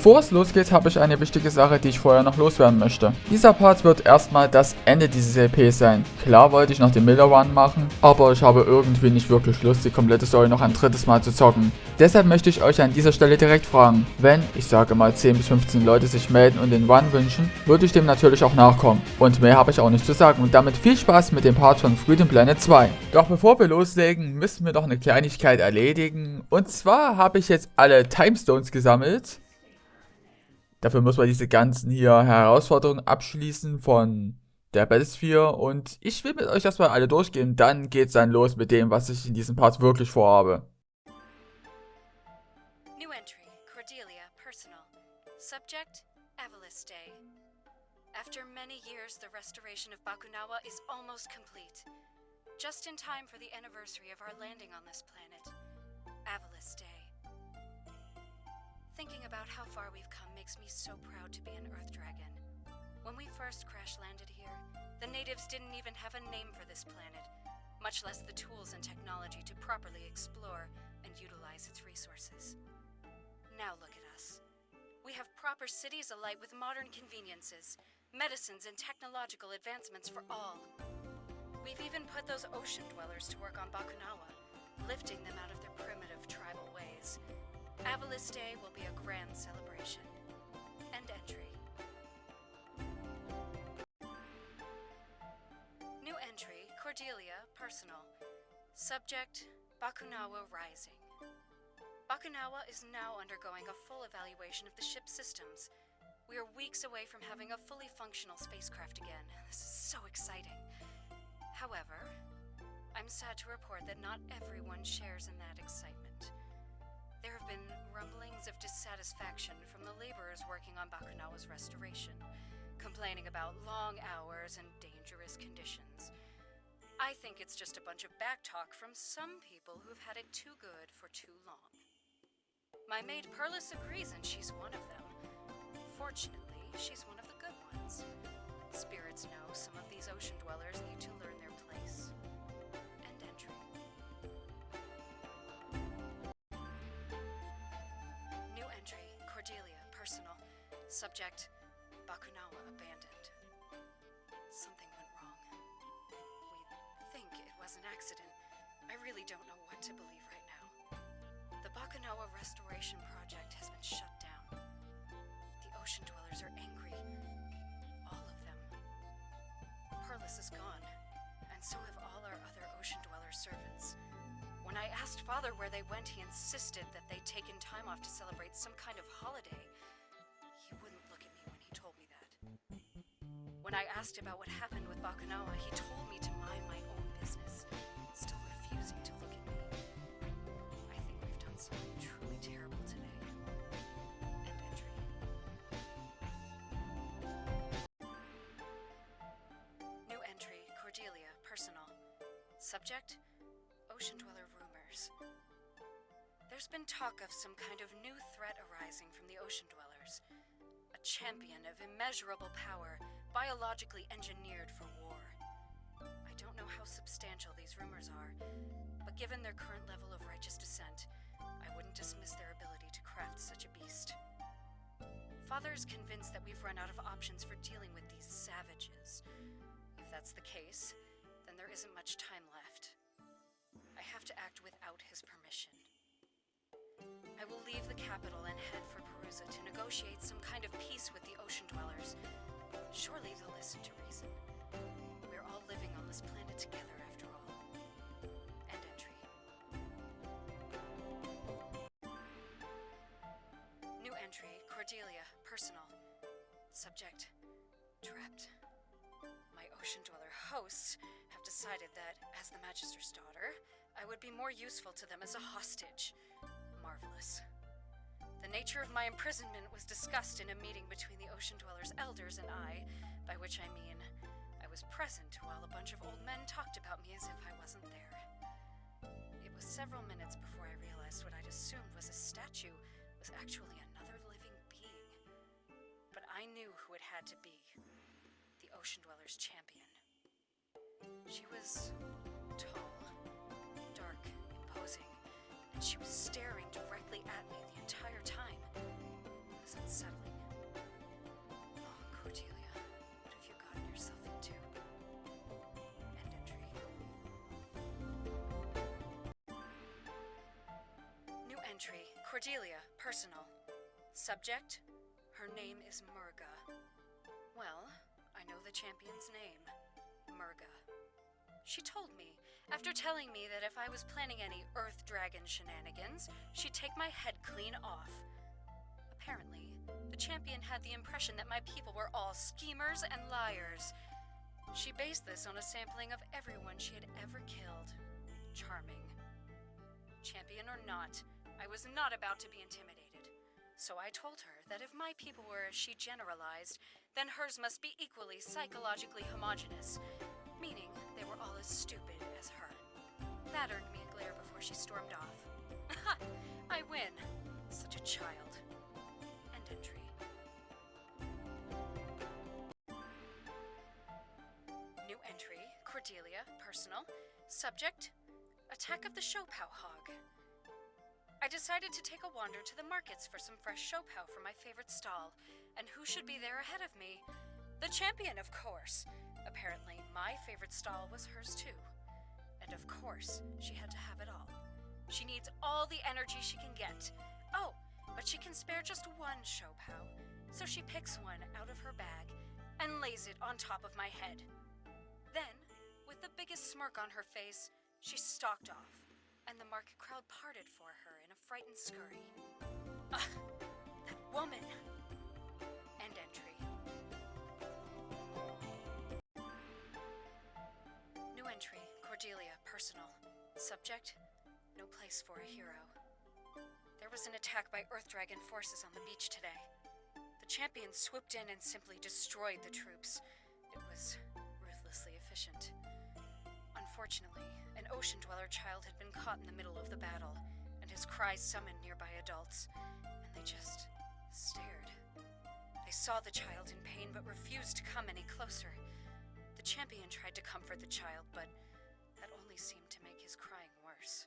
Bevor es losgeht, habe ich eine wichtige Sache, die ich vorher noch loswerden möchte. Dieser Part wird erstmal das Ende dieses EP sein. Klar wollte ich noch den Miller Run machen, aber ich habe irgendwie nicht wirklich Lust, die komplette Story noch ein drittes Mal zu zocken. Deshalb möchte ich euch an dieser Stelle direkt fragen, wenn, ich sage mal 10 bis 15 Leute sich melden und den Run wünschen, würde ich dem natürlich auch nachkommen. Und mehr habe ich auch nicht zu sagen und damit viel Spaß mit dem Part von Freedom Planet 2. Doch bevor wir loslegen, müssen wir noch eine Kleinigkeit erledigen. Und zwar habe ich jetzt alle Timestones gesammelt. Dafür muss man diese ganzen hier Herausforderungen abschließen von der Battlesphere. Und ich will mit euch erstmal alle durchgehen. Dann geht's dann los mit dem, was ich in diesem Part wirklich vorhabe. New entry, Cordelia, personal. Subject, Day. After many years, the restoration of Bakunawa is almost complete. Just in time for the anniversary of our landing on this planet. Day. Thinking about how far we've come makes me so proud to be an Earth Dragon. When we first crash-landed here, the natives didn't even have a name for this planet, much less the tools and technology to properly explore and utilize its resources. Now look at us. We have proper cities alight with modern conveniences, medicines and technological advancements for all. We've even put those ocean dwellers to work on Bakunawa, lifting them out of their primitive tribal ways. Day will be a grand celebration. End entry. New entry, Cordelia, personal. Subject, Bakunawa Rising. Bakunawa is now undergoing a full evaluation of the ship's systems. We are weeks away from having a fully functional spacecraft again. This is so exciting. However, I'm sad to report that not everyone shares in that excitement. There have been rumblings of dissatisfaction from the laborers working on Bakunawa's restoration, complaining about long hours and dangerous conditions. I think it's just a bunch of backtalk from some people who've had it too good for too long. My maid Perlis agrees, and she's one of them. Fortunately, she's one of the good ones. Spirits know some of these ocean dwellers need to learn their place. End entry. New entry, Cordelia, personal. Subject, Bakunawa abandoned. Something went wrong. We think it was an accident. I really don't know what to believe right now. The Bakunawa restoration project has been shut down. The ocean dwellers are angry. All of them. Perlis is gone, and so have all our other ocean dweller servants. When I asked Father where they went, he insisted that they'd taken time off to celebrate some kind of holiday. He wouldn't look at me when he told me that. When I asked about what happened with Bakunawa, he told me to mind my own business, still refusing to look at me. I think we've done something truly terrible today. End entry. New entry, Cordelia, personal. Subject, ocean dweller rumors. There's been talk of some kind of new threat arising from the ocean dwellers. A champion of immeasurable power, biologically engineered for war. I don't know how substantial these rumors are, but given their current level of righteous descent, I wouldn't dismiss their ability to craft such a beast. Father is convinced that we've run out of options for dealing with these savages. If that's the case, then there isn't much time left. I have to act without his permission. I will leave the capital and head for Perusa to negotiate some kind of peace with the ocean dwellers. Surely they'll listen to reason. We're all living on this planet together after all. End entry. New entry, Cordelia, personal. Subject, trapped. My ocean dweller hosts have decided that, as the Magister's daughter, I would be more useful to them as a hostage. Marvelous. The nature of my imprisonment was discussed in a meeting between the ocean dwellers' elders and I, by which I mean I was present while a bunch of old men talked about me as if I wasn't there. It was several minutes before I realized what I'd assumed was a statue was actually another living being. But I knew who it had to be. The ocean dwellers' champion. She was tall, dark, imposing, and she was staring directly at me the entire time. was unsettling. Oh, Cordelia, what have you gotten yourself into? End entry. New entry, Cordelia, personal. Subject, her name is Merga. Well, I know the champion's name, Merga. She told me, after telling me that if I was planning any Earth Dragon shenanigans, she'd take my head clean off. Apparently, the champion had the impression that my people were all schemers and liars. She based this on a sampling of everyone she had ever killed. Charming. Champion or not, I was not about to be intimidated. So I told her that if my people were as she generalized, then hers must be equally psychologically homogeneous, meaning they were all as stupid as her. That earned me a glare before she stormed off. I win. Such a child. End entry. New entry, Cordelia, personal. Subject, attack of the Shopao hog. I decided to take a wander to the markets for some fresh Shopao for my favorite stall, and who should be there ahead of me? The champion, of course. Apparently, my favorite stall was hers too. And of course, she had to have it all. She needs all the energy she can get. Oh, but she can spare just one Shopao, so she picks one out of her bag and lays it on top of my head. Then, with the biggest smirk on her face, she stalked off, and the market crowd parted for her in a frightened scurry. Ugh, that woman! End entry. New entry, Cordelia, personal. Subject, no place for a hero. There was an attack by Earth Dragon forces on the beach today. The champion swooped in and simply destroyed the troops. It was ruthlessly efficient. Unfortunately, an ocean dweller child had been caught in the middle of the battle, and his cries summoned nearby adults, and they just stared. They saw the child in pain but refused to come any closer. The champion tried to comfort the child, but that only seemed to make his crying worse.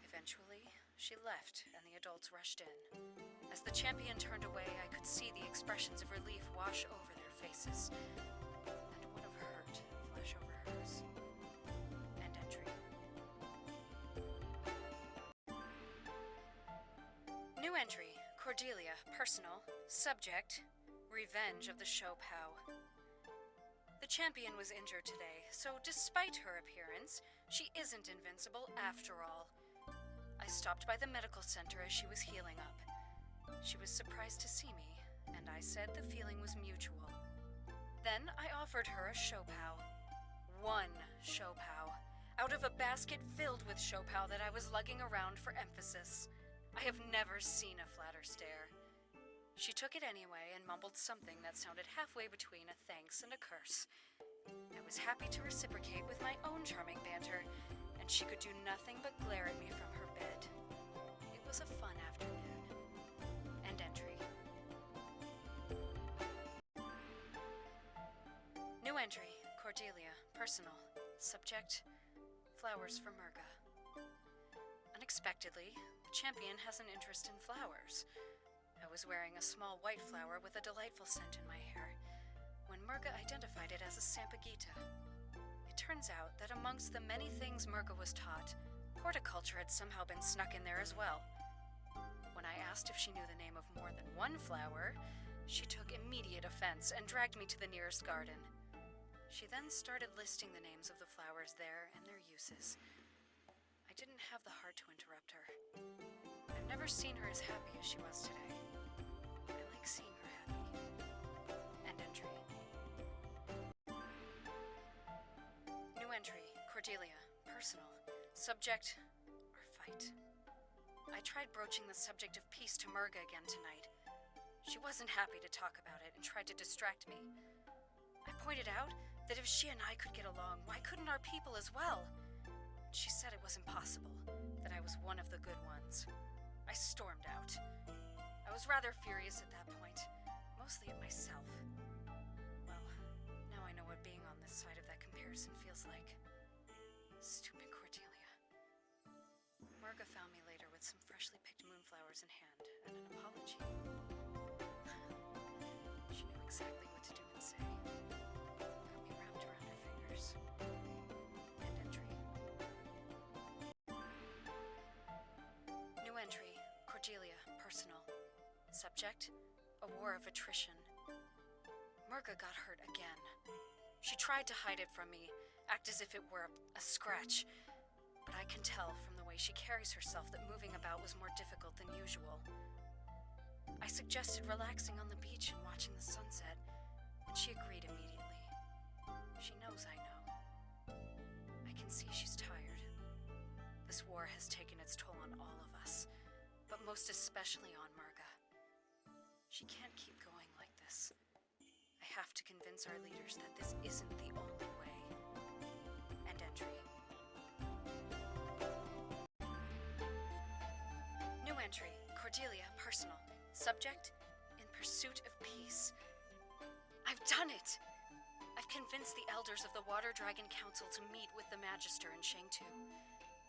Eventually, she left, and the adults rushed in. As the champion turned away, I could see the expressions of relief wash over their faces, and one of hurt flash over hers. End entry. New entry, Cordelia, personal. Subject, revenge of the Shopao. The champion was injured today, so despite her appearance, she isn't invincible after all. I stopped by the medical center as she was healing up. She was surprised to see me, and I said the feeling was mutual. Then I offered her a Shopao. One Shopao, out of a basket filled with Shopao that I was lugging around for emphasis. I have never seen a flatter stare. She took it anyway and mumbled something that sounded halfway between a thanks and a curse. I was happy to reciprocate with my own charming banter, and she could do nothing but glare at me from her bed. It was a fun afternoon. End entry. New entry, Cordelia, personal. Subject, flowers for Merga. Unexpectedly, the champion has an interest in flowers. I was wearing a small white flower with a delightful scent in my hair, when Merga identified it as a Sampaguita. It turns out that amongst the many things Merga was taught, horticulture had somehow been snuck in there as well. When I asked if she knew the name of more than one flower, she took immediate offense and dragged me to the nearest garden. She then started listing the names of the flowers there and their uses. I didn't have the heart to interrupt her. I've never seen her as happy as she was today. I like seeing her happy. End entry. New entry, Cordelia, personal. Subject, or fight. I tried broaching the subject of peace to Merga again tonight. She wasn't happy to talk about it and tried to distract me. I pointed out that if she and I could get along, why couldn't our people as well? She said it was impossible, that I was one of the good ones. I stormed out. I was rather furious at that point, mostly at myself. Well, now I know what being on this side of that comparison feels like. Stupid Cordelia. Merga found me later with had some freshly picked moonflowers in hand and an apology. She knew exactly what to do and say. Got me wrapped around her fingers. End entry. New entry. Cordelia, personal. Subject, a war of attrition. Merga got hurt again. She tried to hide it from me, act as if it were a scratch. But I can tell from the way she carries herself that moving about was more difficult than usual. I suggested relaxing on the beach and watching the sunset, and she agreed immediately. She knows I know. I can see she's tired. This war has taken its toll on all of us, but most especially on Merga. She can't keep going like this. I have to convince our leaders that this isn't the only way. End entry. New entry. Cordelia, personal. Subject, in pursuit of peace. I've done it! I've convinced the elders of the Water Dragon Council to meet with the Magister in Shangtu,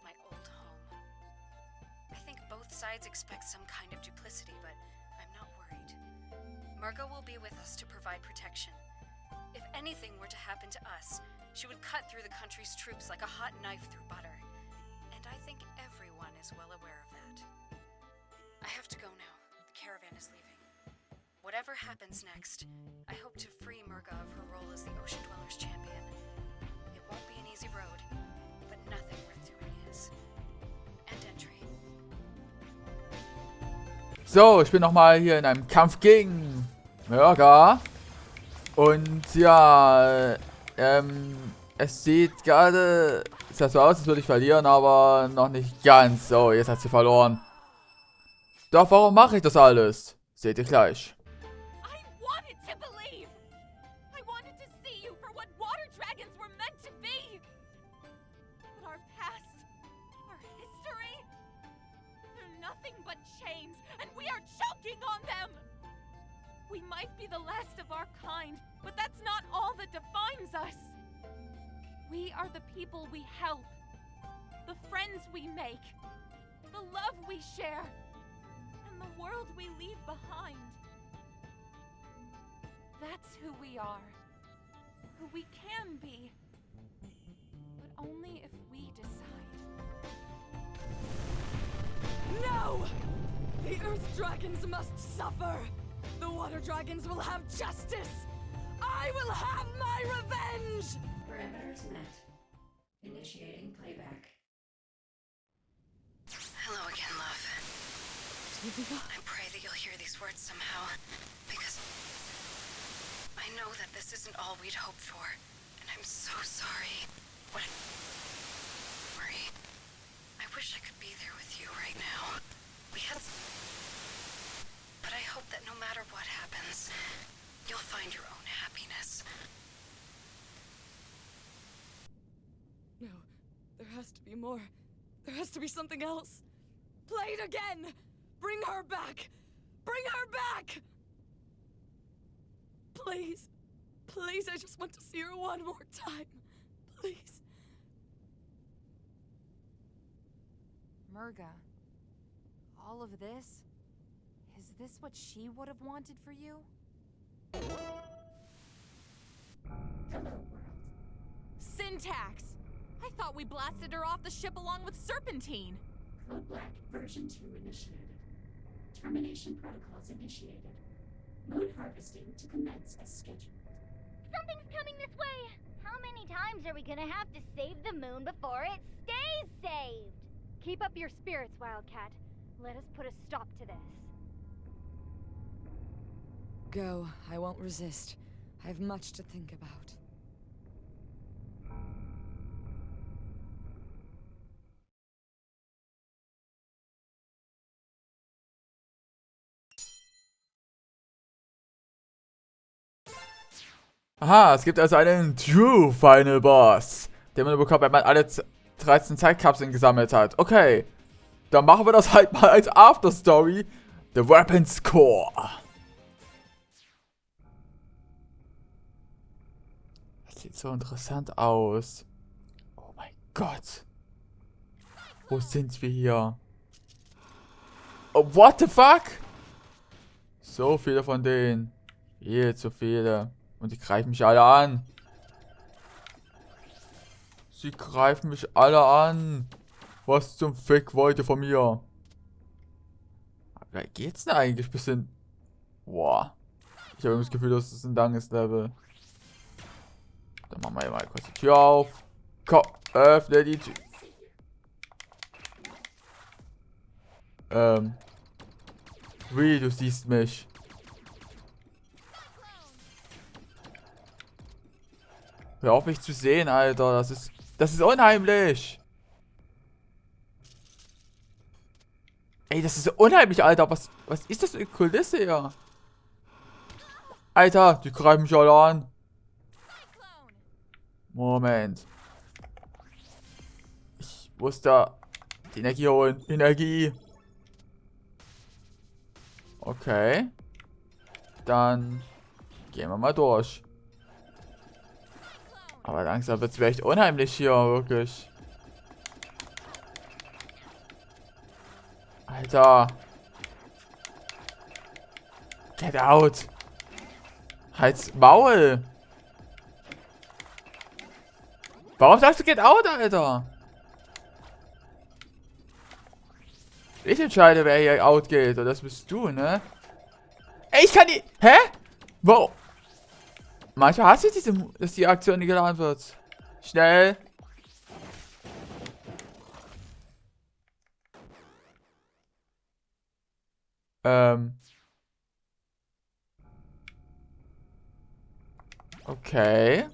my old home. I think both sides expect some kind of duplicity, but I'm not worried. Merga will be with us to provide protection. If anything were to happen to us, she would cut through the country's troops like a hot knife through butter. And I think everyone is well aware of that. I have to go now. The caravan is leaving. Whatever happens next, I hope to free Merga of her role as the Ocean Dwellers champion. It won't be an easy road, but nothing worth doing is. End entry. So, ich bin nochmal hier in einem Kampf gegen Merga. Und ja, es sieht gerade so aus, als würde ich verlieren, aber noch nicht ganz. So, jetzt hat sie verloren. Doch warum mache ich das alles? Seht ihr gleich. I wanted to believe. I wanted to see you for what water dragons were meant to be. But our past, our history, they're nothing but chains, and we are choking on them. We might be the last of our kind, but that's not all that defines us. We are the people we help, the friends we make, the love we share, and the world we leave behind. That's who we are, who we can be, but only if we decide. No! The Earth Dragons must suffer! The Water Dragons will have justice! I will have my revenge! Parameters met. Initiating playback. Hello again, love. I pray that you'll hear these words somehow, because I know that this isn't all we'd hoped for, and I'm so sorry. Marie, I wish I could be there with you right now. We had... But I hope that no matter what happens, you'll find your own happiness. No, there has to be more. There has to be something else. Play it again! Bring her back! Bring her back! Please. Please, I just want to see her one more time. Please. Merga, all of this? Is this what she would have wanted for you? Syntax! I thought we blasted her off the ship along with Serpentine! Code Black, version 2 initiated. Termination protocols initiated. Moon harvesting to commence as scheduled. Something's coming this way! How many times are we gonna have to save the moon before it stays saved? Keep up your spirits, Wildcat. Let us put a stop to this. Go. I won't resist. I have much to think about. Aha, es gibt also einen True Final Boss, den man bekommt, wenn man alle 13 Zeitkapseln gesammelt hat. Okay, dann machen wir das halt mal als Afterstory. The Weapons Core. Das sieht so interessant aus. Oh mein Gott. Wo sind wir hier? Oh, what the fuck? So viele von denen. Viel zu viele. Und die greifen mich alle an. Sie greifen mich alle an. Was zum Fick wollt ihr von mir? Wie geht's denn eigentlich? Bisschen. Boah. Ich habe das Gefühl, das ist ein langes Level. Dann machen wir mal kurz die Tür auf. Komm, öffne die Tür. Wie, du siehst mich. Hör auf mich zu sehen, Alter. Das ist unheimlich. Ey, das ist unheimlich, Alter. Was ist das für eine Kulisse hier? Alter, die greifen mich alle an. Moment. Ich muss da die Energie holen. Energie. Okay. Dann gehen wir mal durch. Aber langsam wird es echt unheimlich hier, wirklich. Alter. Get out. Halt's Maul. Warum sagst du get out, Alter? Ich entscheide, wer hier out geht. Und das bist du, ne? Ey, ich kann die... Hä? Wow. Manchmal hasse ich dass die Aktion nicht geladen wird. Schnell. Okay.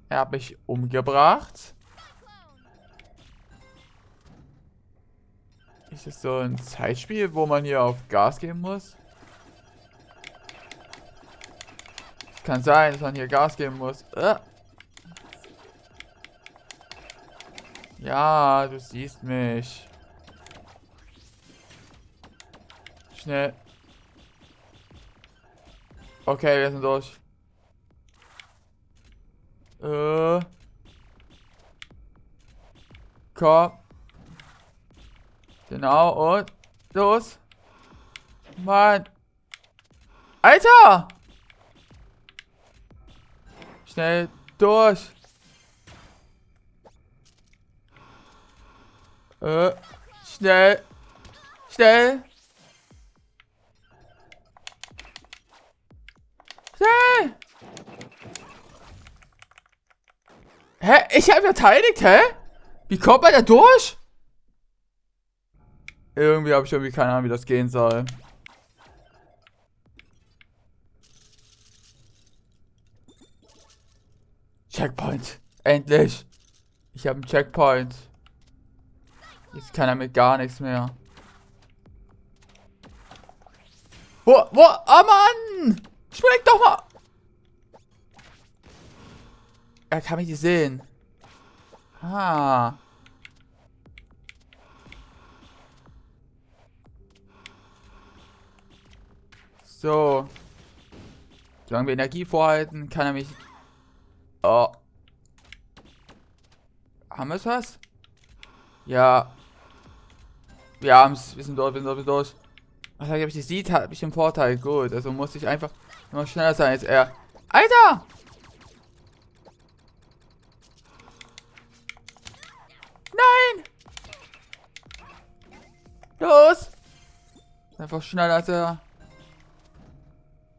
Er hat mich umgebracht. Ist das so ein Zeitspiel, wo man hier auf Gas geben muss? Kann sein, dass man hier Gas geben muss. Ja, du siehst mich. Schnell. Okay, wir sind durch. Komm. Genau, und los. Mann. Alter! Schnell durch. Schnell. Schnell. Schnell. Hä? Ich habe verteidigt, hä? Wie kommt man da durch? Irgendwie habe ich keine Ahnung, wie das gehen soll. Checkpoint. Endlich. Ich habe einen Checkpoint. Jetzt kann er mir gar nichts mehr. Wo? Oh Mann! Spring doch mal! Er kann mich nicht sehen. Ah. So. Solange wir Energie vorhalten, kann er mich... Oh. Haben wir es was? Ja. Wir haben es. Wir sind durch. Ach, wenn ich die sieht, habe ich den Vorteil. Gut, also muss ich einfach immer schneller sein als er. Alter! Nein! Los! Einfach schneller als er.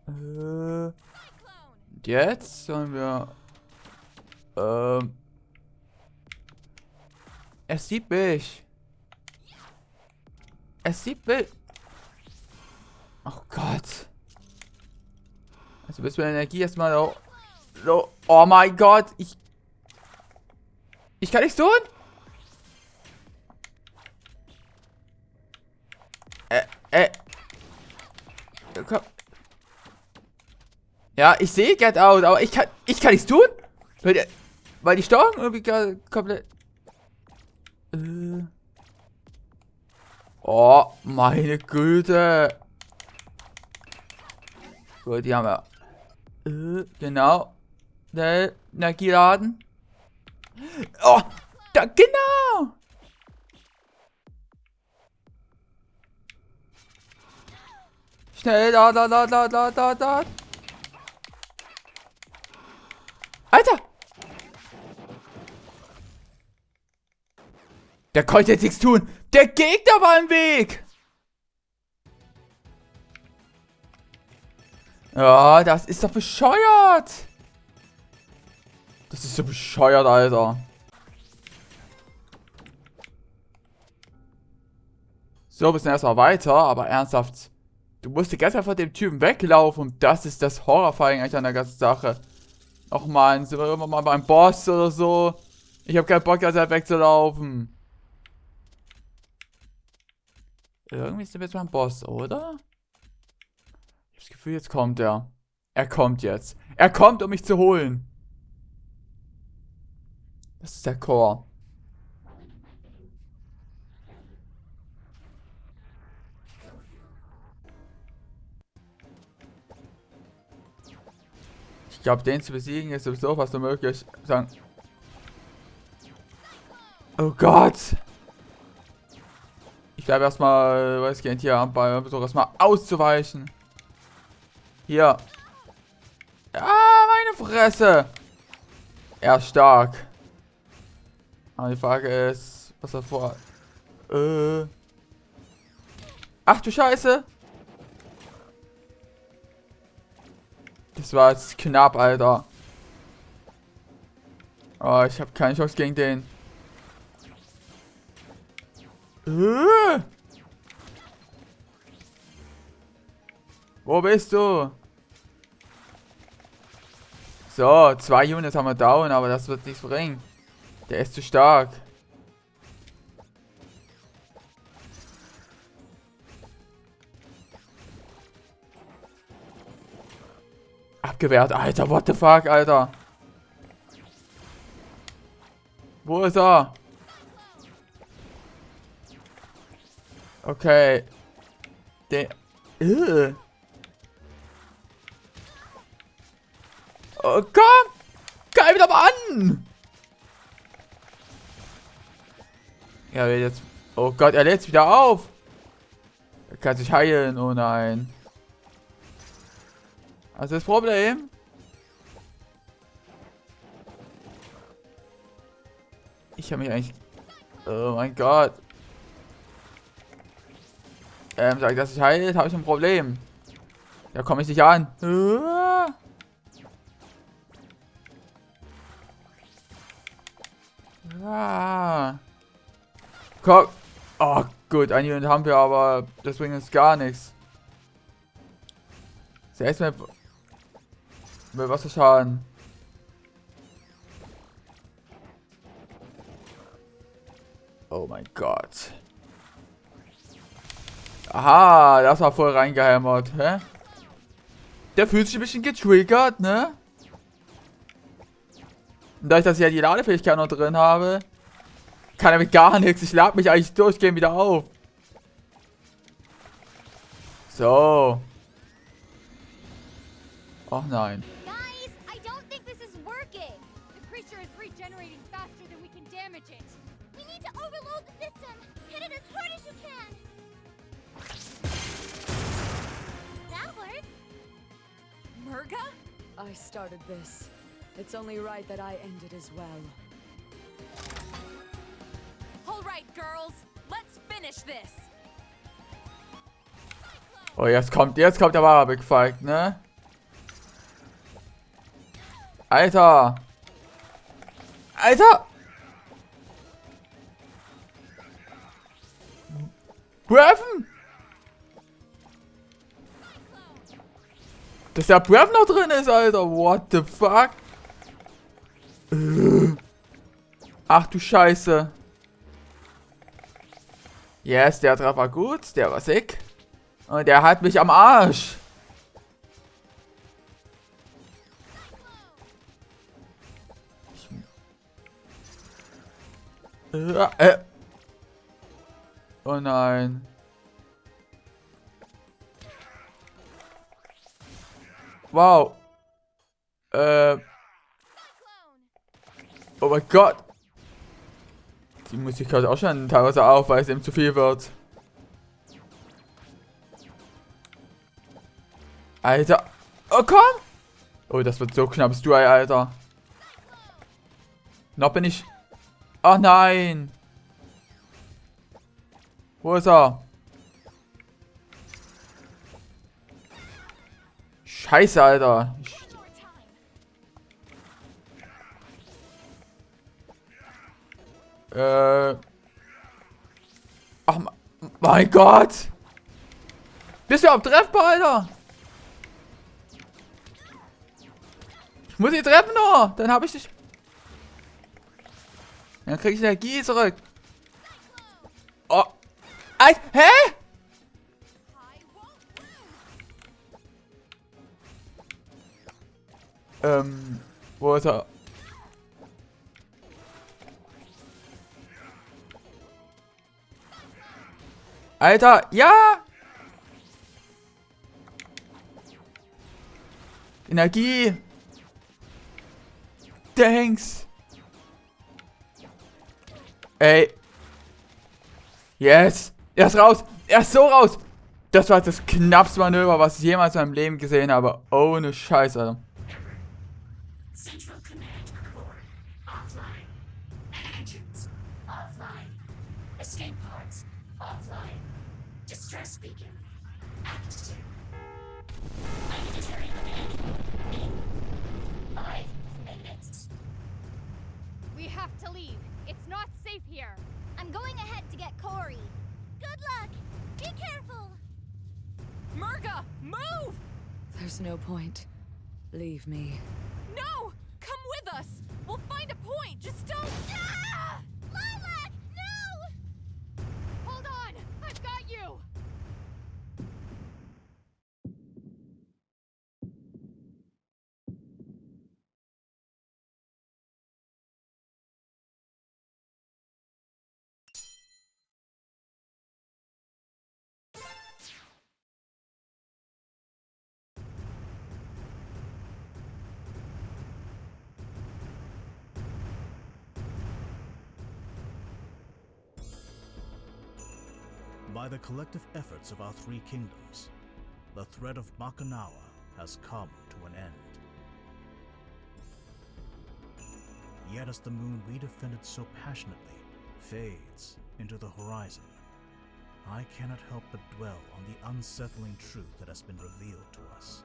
Und jetzt sollen wir... Er sieht mich. Es sieht mich. Oh Gott. Also bis wir Energie erstmal... Oh mein Gott. Ich kann nichts tun? Komm. Ja, ich sehe Get Out, aber ich kann nichts tun? Weil die Steuerung irgendwie komplett... Oh, meine Güte. Gut, die haben wir. Genau. Der Energieladen. Oh, da, genau. Schnell, da. Alter! Der konnte jetzt nichts tun. Der Gegner war im Weg. Ja, das ist doch bescheuert. Das ist so bescheuert, Alter. So, wir sind erstmal weiter, aber ernsthaft. Du musst die ganze Zeit von dem Typen weglaufen und das ist das Horrorfeeling eigentlich an der ganzen Sache. Och man, sind wir irgendwann mal beim Boss oder so? Ich habe keinen Bock, die ganze Zeit wegzulaufen. Irgendwie sind wir jetzt beim Boss, oder? Ich habe das Gefühl, jetzt kommt er. Er kommt jetzt. Er kommt, um mich zu holen. Das ist der Chor. Ich glaube, den zu besiegen ist sowieso fast unmöglich. Oh Gott! Ich bleibe erstmal, weiß ich nicht, hier am Ball, versuche erstmal auszuweichen. Hier. Ja, meine Fresse! Er ist stark. Aber die Frage ist, was er vor. Ach du Scheiße! Das war jetzt knapp, Alter. Oh, ich habe keine Chance gegen den. Wo bist du? So, 2 Units haben wir down, aber das wird nichts bringen. Der ist zu stark. Abgewehrt, Alter, what the fuck, Alter. Wo ist er? Okay. Der. Oh, komm! Greif ihn aber an! Ja, jetzt. Oh Gott, er lädt wieder auf! Er kann sich heilen, oh nein. Also das Problem. Ich habe mich eigentlich. Oh mein Gott. Sag ich, dass ich heilt, habe ich ein Problem. Da komme ich nicht an. Komm. Oh gut, ein Unit haben wir, aber das bringt uns gar nichts. Selbst mit Wasserschaden. Oh mein Gott. Aha, das war voll reingehämmert, hä? Der fühlt sich ein bisschen getriggert, ne? Und dadurch, dass ich ja die Ladefähigkeit noch drin habe, kann er mit gar nichts. Ich lade mich eigentlich durchgehend wieder auf. So. Oh nein. Guys, I don't think this is working. The creature is regenerating faster than we can damage it. We need to overload the system. Hit it as hard as you can. That works. Merga? I started this. It's only right that I end it as well. All right, girls. Let's finish this. Oh, jetzt kommt der wahre Big Fight, ne? Alter! Alter! Breven! Dass der Breven noch drin ist, Alter! What the fuck? Ach du Scheiße! Yes, der Treffer war gut, der war sick. Und der hat mich am Arsch! Oh nein. Wow. Oh mein Gott. Die Musik hört auch schon teilweise auf, weil es eben zu viel wird. Alter. Oh, komm. Oh, das wird so knappes Duell, Alter. Noch bin ich... Ach, nein. Wo ist er? Scheiße, Alter. Ach, mein Gott. Bist du überhaupt treffbar, Alter? Ich muss dich treffen noch. Dann habe ich dich... Dann krieg ich Energie zurück. Oh. Hä? Wo ist er? Alter, ja! Energie! Thanks! Ey! Yes! Er ist raus! Er ist so raus! Das war das knappste Manöver, was ich jemals in meinem Leben gesehen habe. Ohne Scheiß, Alter. Central Command Core offline. Engines offline. Escape pods offline. Distress beacon active. Planetary command in 5 minutes. We have to leave. It's not safe here. I'm going ahead to get Corey. Good luck. Be careful. Merga, move! There's no point. Leave me. No! Come with us! We'll find a point! Just don't... Ah! Lilac, no! Hold on! I've got you! By the collective efforts of our 3 kingdoms, the threat of Makanawa has come to an end. Yet as the moon we defended so passionately fades into the horizon, I cannot help but dwell on the unsettling truth that has been revealed to us.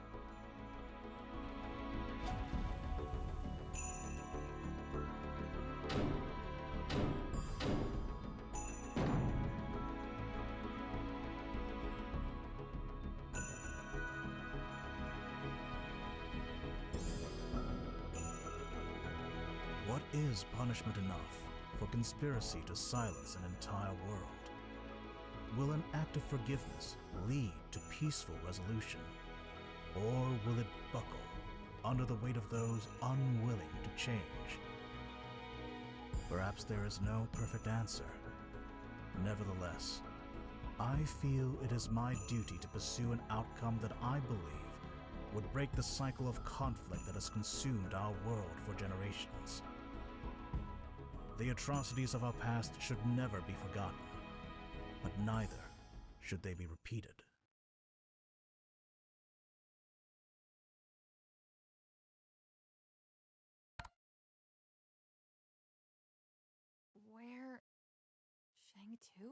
What is punishment enough for conspiracy to silence an entire world? Will an act of forgiveness lead to peaceful resolution? Or will it buckle under the weight of those unwilling to change? Perhaps there is no perfect answer. Nevertheless, I feel it is my duty to pursue an outcome that I believe would break the cycle of conflict that has consumed our world for generations. The atrocities of our past should never be forgotten, but neither should they be repeated. Where... Shang-Tu?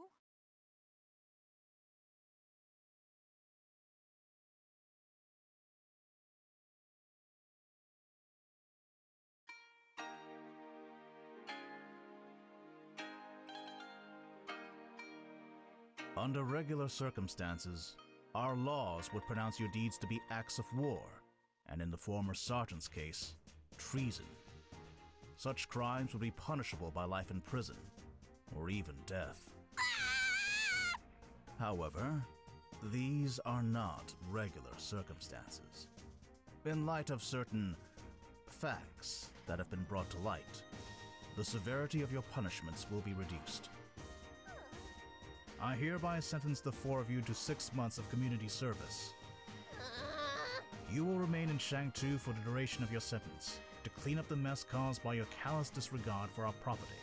Under regular circumstances, our laws would pronounce your deeds to be acts of war, and in the former sergeant's case, treason. Such crimes would be punishable by life in prison, or even death. However, these are not regular circumstances. In light of certain facts that have been brought to light, the severity of your punishments will be reduced. I hereby sentence the 4 of you to 6 months of community service. You will remain in Shang-Tu for the duration of your sentence, to clean up the mess caused by your callous disregard for our property.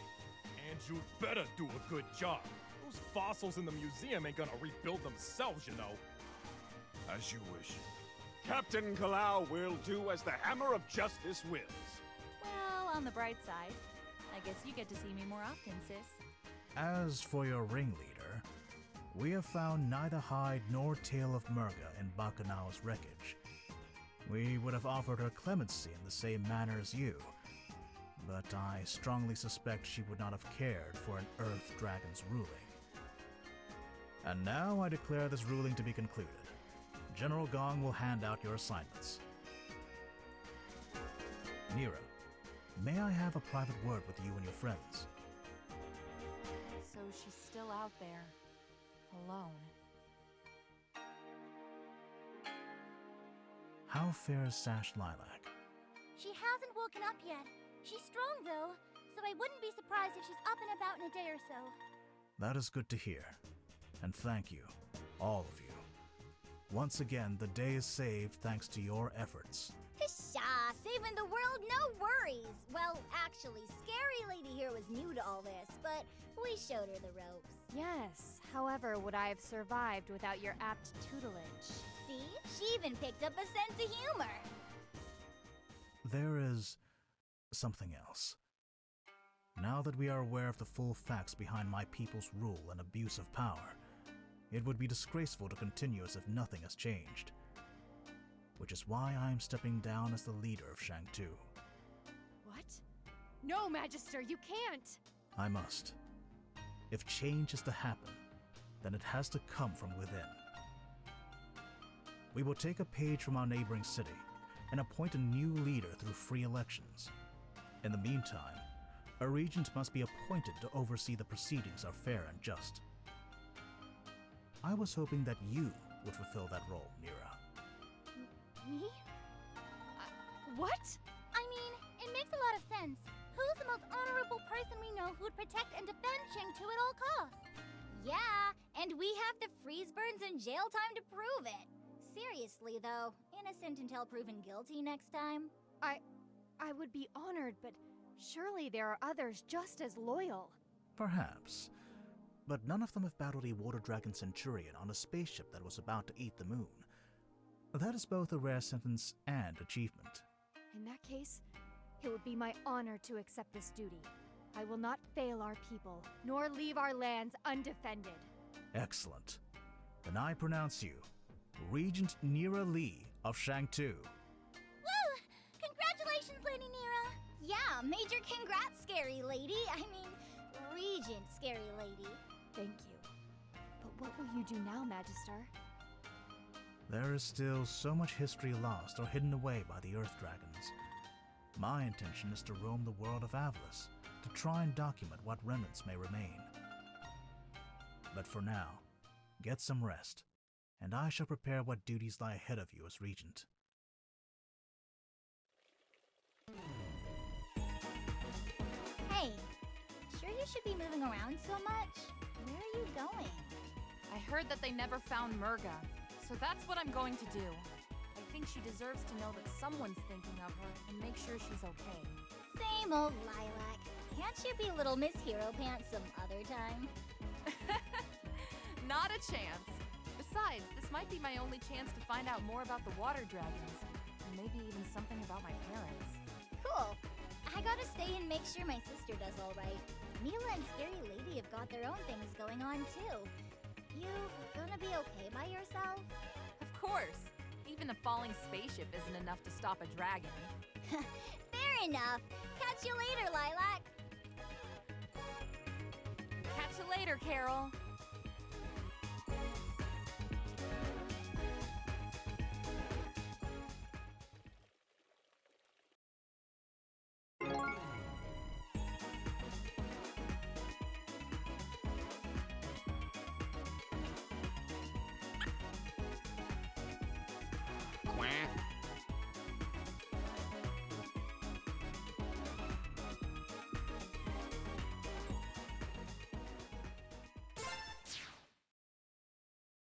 And you'd better do a good job. Those fossils in the museum ain't gonna rebuild themselves, you know. As you wish. Captain Kalau will do as the hammer of justice wills. Well, on the bright side, I guess you get to see me more often, sis. As for your ringleader, we have found neither hide nor tail of Merga in Bacchanal's wreckage. We would have offered her clemency in the same manner as you, but I strongly suspect she would not have cared for an Earth Dragon's ruling. And now I declare this ruling to be concluded. General Gong will hand out your assignments. Nira, may I have a private word with you and your friends? So she's still out there, alone. How fares Sash Lilac? She hasn't woken up yet. She's strong, though, so I wouldn't be surprised if she's up and about in a day or so. That is good to hear. And thank you, all of you. Once again, the day is saved thanks to your efforts. Pshaw, saving the world, no worries. Well, actually, Scary Lady here was new to all this, but we showed her the ropes. Yes, however, would I have survived without your apt tutelage? See? She even picked up a sense of humor. There is something else. Now that we are aware of the full facts behind my people's rule and abuse of power, it would be disgraceful to continue as if nothing has changed. Which is why I am stepping down as the leader of Shang-Tu. What? No, Magister, you can't! I must. If change is to happen, then it has to come from within. We will take a page from our neighboring city and appoint a new leader through free elections. In the meantime, a regent must be appointed to oversee the proceedings are fair and just. I was hoping that you would fulfill that role, Nira. Me? What? I mean, it makes a lot of sense. Who's the most honorable person we know who'd protect and defend Shang-Tu at all costs? Yeah, and we have the freeze burns and jail time to prove it. Seriously, though, innocent until proven guilty next time. I would be honored, but surely there are others just as loyal. Perhaps. But none of them have battled a water dragon centurion on a spaceship that was about to eat the moon. That is both a rare sentence and achievement. In that case, it would be my honor to accept this duty. I will not fail our people, nor leave our lands undefended. Excellent. Then I pronounce you Regent Nira Lee of Shang-Tu. Woo! Congratulations, Lady Nira! Yeah, major congrats, Scary Lady. I mean, Regent Scary Lady. Thank you. But what will you do now, Magister? There is still so much history lost or hidden away by the Earth Dragons. My intention is to roam the world of Avlis, to try and document what remnants may remain. But for now, get some rest, and I shall prepare what duties lie ahead of you as Regent. Hey, sure you should be moving around so much? Where are you going? I heard that they never found Merga, so that's what I'm going to do. I think she deserves to know that someone's thinking of her and make sure she's okay. Same old Lilac. Can't you be little Miss Hero Pants some other time? Not a chance. Besides, this might be my only chance to find out more about the water dragons, and maybe even something about my parents. Cool. I gotta stay and make sure my sister does all right. Mila and Scary Lady have got their own things going on, too. You gonna be okay by yourself? Of course. Even a falling spaceship isn't enough to stop a dragon. Fair enough. Catch you later, Lilac. Catch you later, Carol.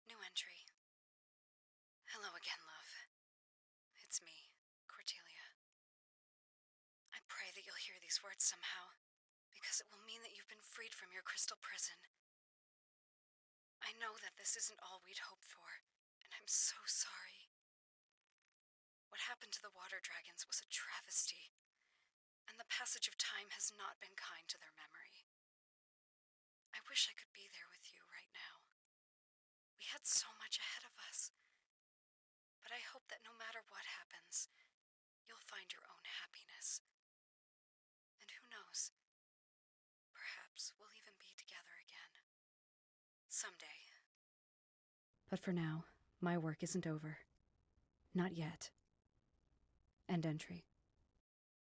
New entry. Hello again, love. It's me, Cordelia. I pray that you'll hear these words somehow, because it will mean that you've been freed from your crystal prison. I know that this isn't all we'd hoped for, and I'm so sorry. What happened to the water dragons was a travesty, and the passage of time has not been kind to their memory. I wish I could be there with you right now. We had so much ahead of us, but I hope that no matter what happens, you'll find your own happiness. And who knows, perhaps we'll even be together again. Someday. But for now, my work isn't over. Not yet. End entry.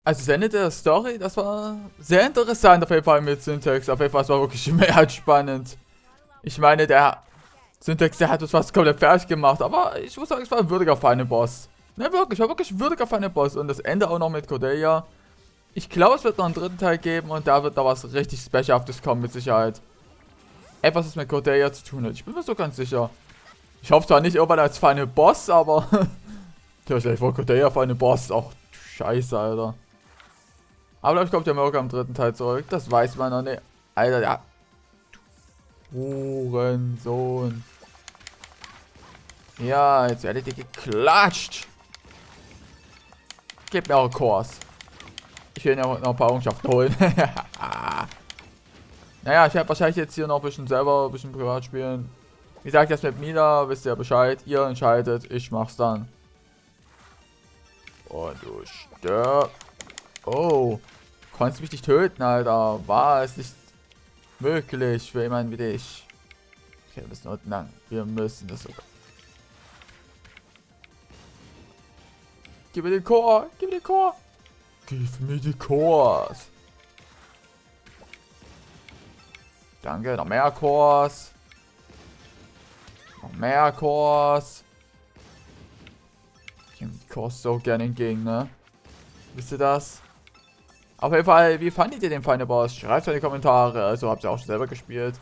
Also das Ende der Story, das war sehr interessant auf jeden Fall mit Syntax. Auf jeden Fall, es war wirklich mehr als spannend. Ich meine, der Syntax, der hat uns fast komplett fertig gemacht, aber ich muss sagen, es war ein würdiger Final Boss. Ne, wirklich, war wirklich ein würdiger Final Boss. Und das Ende auch noch mit Cordelia. Ich glaube, es wird noch einen dritten Teil geben und da wird da was richtig Specialhaftes kommen, mit Sicherheit. Etwas, was mit Cordelia zu tun hat. Ich bin mir so ganz sicher. Ich hoffe zwar nicht irgendwann als Final Boss, aber... Vielleicht war Cordelia Final Boss. Ach, scheiße, Alter. Aber vielleicht kommt der Merga im dritten Teil zurück. Das weiß man noch nicht. Alter, ja. Hurensohn. Ja, jetzt werdet ihr geklatscht. Gebt mir eure Kurs. Ich will ja noch ein paar Errungenschaften holen. Naja, ich werde wahrscheinlich jetzt hier noch ein bisschen selber, ein bisschen privat spielen. Wie gesagt, das mit Mila, wisst ihr Bescheid. Ihr entscheidet, ich mach's dann. Und du stirbst. Oh. Konntest mich nicht töten, Alter. War es nicht möglich für jemanden wie dich? Okay, wir müssen unten lang. Wir müssen das sogar. Gib mir den Chor. Gib mir den Chor. Gib mir die Chors. Danke, noch mehr Chors. Noch mehr Chors. Ich nehme die Chors so gerne entgegen, ne? Wisst ihr das? Auf jeden Fall, wie fandet ihr den Final Boss? Schreibt es in die Kommentare. Also habt ihr auch schon selber gespielt.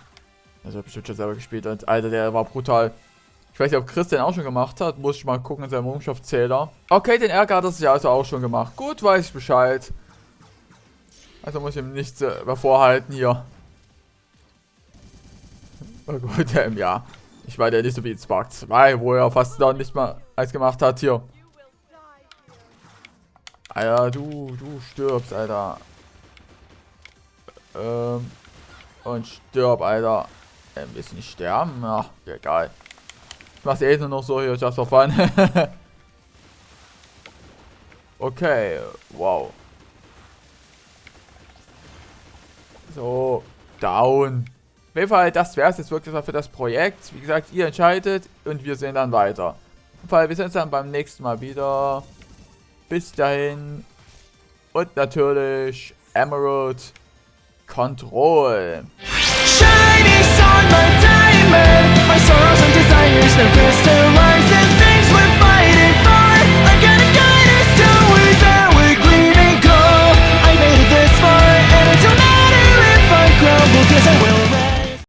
Also bestimmt schon selber gespielt. Und Alter, der war brutal. Ich weiß nicht, ob Chris den auch schon gemacht hat. Muss ich mal gucken in seinem Errungenschaftszähler. Okay, den Ärger hat er sich also auch schon gemacht. Gut, weiß ich Bescheid. Also muss ich ihm nichts vorhalten hier. Oh gut, ja. Ich war ja nicht so wie in Spark 2, wo er fast noch nicht mal eins gemacht hat hier. Alter, du stirbst, Alter. Und stirb, Alter. Willst du nicht sterben? Ach, egal. Ich mach's eh nur noch so hier, just for fun. Okay, wow. So, down. Auf jeden Fall, das wär's jetzt wirklich mal für das Projekt. Wie gesagt, ihr entscheidet und wir sehen dann weiter. Auf jeden Fall, wir sehen uns dann beim nächsten Mal wieder. Bis dahin. Und natürlich Emerald Control. Shiny sun, my diamond, my sorrows and